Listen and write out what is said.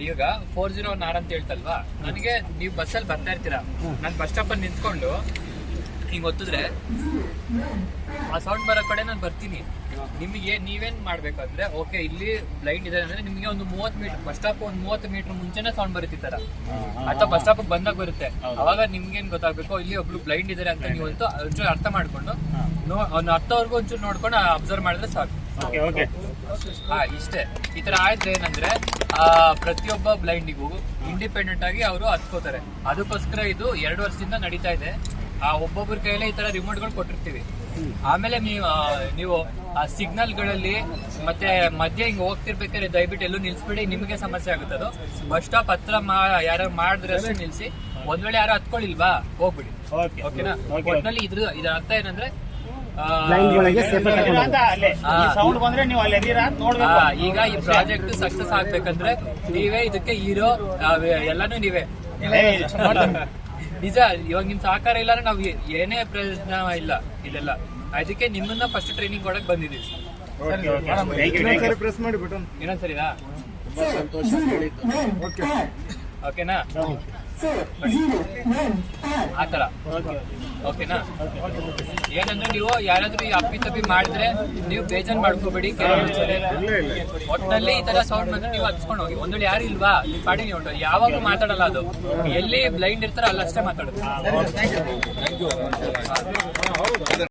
ಈಗ 401R ಅಂತ ಹೇಳ್ತಲ್ವಾ, ನನಗೆ ನೀವು ಬಸ್ಸಲ್ಲಿ ಬರ್ತಾ ಇರ್ತೀರಾ, ನಾನು ಬಸ್ ಸ್ಟಾಪ್ ಅಲ್ಲಿ ನಿಂತ್ಕೊಂಡು ಹಿಂಗ್ ಒತ್ತಿದ್ರೆ ಆ ಸೌಂಡ್ ಬರೋ ಕಡೆ ನಾನು ಬರ್ತೀನಿ. ನಿಮಗೆ ನೀವೇನ್ ಮಾಡ್ಬೇಕಂದ್ರೆ, ಓಕೆ ಇಲ್ಲಿ ಬ್ಲೈಂಡ್ ಇದೆ ಅಂದ್ರೆ ನಿಮ್ಗೆ ಒಂದು 30 ಮೀಟರ್ ಬಸ್ ಸ್ಟಾಪ್ ಒಂದು 30 ಮೀಟರ್ ಮುಂಚೆನೆ ಸೌಂಡ್ ಬರುತ್ತೆ ಈ ತರ, ಅಥವಾ ಬಸ್ ಸ್ಟಾಪ್ ಬಂದಾಗ ಬರುತ್ತೆ. ಅವಾಗ ನಿಮ್ಗೇನ್ ಗೊತ್ತಾಗ್ಬೇಕು, ಇಲ್ಲಿ ಒಬ್ಳು ಬ್ಲೈಂಡ್ ಇದಾರೆ ಅಂತ ನೀವು ಒಂಚೂರು ಅರ್ಥ ಮಾಡ್ಕೊಂಡು ಒಂದು 10ವರೆಗೂ ಒಂಚೂರು ನೋಡ್ಕೊಂಡು ಅಬ್ಸರ್ವ್ ಮಾಡಿದ್ರೆ ಸಾಕು. ಇಷ್ಟೇ. ಈ ತರ ಆಯ್ತು ಏನಂದ್ರೆ ಪ್ರತಿಯೊಬ್ಬ ಬ್ಲೈಂಡಿಗೂ ಇಂಡಿಪೆಂಡೆಂಟ್ ಆಗಿ ಅವರು ಹತ್ಕೋತಾರೆ. ಅದಕ್ಕೋಸ್ಕರ ಇದು 2 ವರ್ಷದಿಂದ ನಡೀತಾ ಇದೆ. ಒಬ್ಬೊಬ್ಬರ ಕೈಯಲ್ಲೇ ಈ ತರ ರಿಮೋಟ್ಗಳು ಕೊಟ್ಟಿರ್ತೀವಿ. ಆಮೇಲೆ ನೀವು ಆ ಸಿಗ್ನಲ್ ಗಳಲ್ಲಿ ಮತ್ತೆ ಮಧ್ಯೆ ಹಿಂಗ್ ಹೋಗ್ತಿರ್ಬೇಕಾದ್ರೆ ದಯವಿಟ್ಟು ಎಲ್ಲೂ ನಿಲ್ಸ್ಬಿಡಿ, ನಿಮಗೆ ಸಮಸ್ಯೆ ಆಗುತ್ತೆ. ಅದು ಬಸ್ ಸ್ಟಾಪ್ ಹತ್ರ ಯಾರು ಮಾಡಿದ್ರೆ ಅಷ್ಟೇ ನಿಲ್ಸಿ. ಒಂದ್ ವೇಳೆ ಯಾರು ಹತ್ಕೊಳ್ಳಿಲ್ವಾ ಹೋಗ್ಬಿಡಿ, ಓಕೆನಾ? ಒಟ್ಟಿನಲ್ಲಿ ಇದ್ರ ಅರ್ಥ ಏನಂದ್ರೆ ಈಗ ಈ ಪ್ರಾಜೆಕ್ಟ್ ಸಕ್ಸಸ್ ಆಗ್ಬೇಕಂದ್ರೆ ನೀವೇ ಇದಕ್ಕೆ ಹೀರೋ, ಎಲ್ಲಾನು ನೀವೇ. ನಿಜ, ಇವಾಗ ನಿಮ್ ಸಹಕಾರ ಇಲ್ಲ ಅಂದ್ರೆ ನಾವ್ ಏನೇ ಪ್ರಯೋಜನ ಇಲ್ಲ ಇದೆಲ್ಲ. ಅದಕ್ಕೆ ನಿಮ್ಮನ್ನ ಫಸ್ಟ್ ಟ್ರೈನಿಂಗ್ ಕೊಡಕ್ ಬಂದಿದೀವಿ. ಇನ್ನೊಂದ್ಸರಿನಾ? ಓಕೆನಾ? ಆತರ ಓಕೆನಾ? ಏನಂದ್ರೆ ನೀವು ಯಾರಾದ್ರೂ ಅಪ್ಪಿ ತಪ್ಪಿ ಮಾಡಿದ್ರೆ ನೀವು ಬೇಜಾರ್ ಮಾಡ್ಕೋಬೇಡಿ. ಒಟ್ಟಿನಲ್ಲಿ ಈ ತರ ಸೌಂಡ್ ಬಂದ್ರೆ ನೀವು ಹಚ್ಕೊಂಡು ಹೋಗಿ. ಒಂದ್ ವೇಳೆ ಯಾರು ಇಲ್ವಾ, ನಿಮ್ ಪಾಡಿ ನೀವು ಉಂಟು, ಯಾವಾಗ್ಲೂ ಮಾತಾಡಲ್ಲ. ಅದು ಎಲ್ಲಿ ಬ್ಲೈಂಡ್ ಇರ್ತಾರೋ ಅಲ್ಲಷ್ಟೇ ಮಾತಾಡೋದು.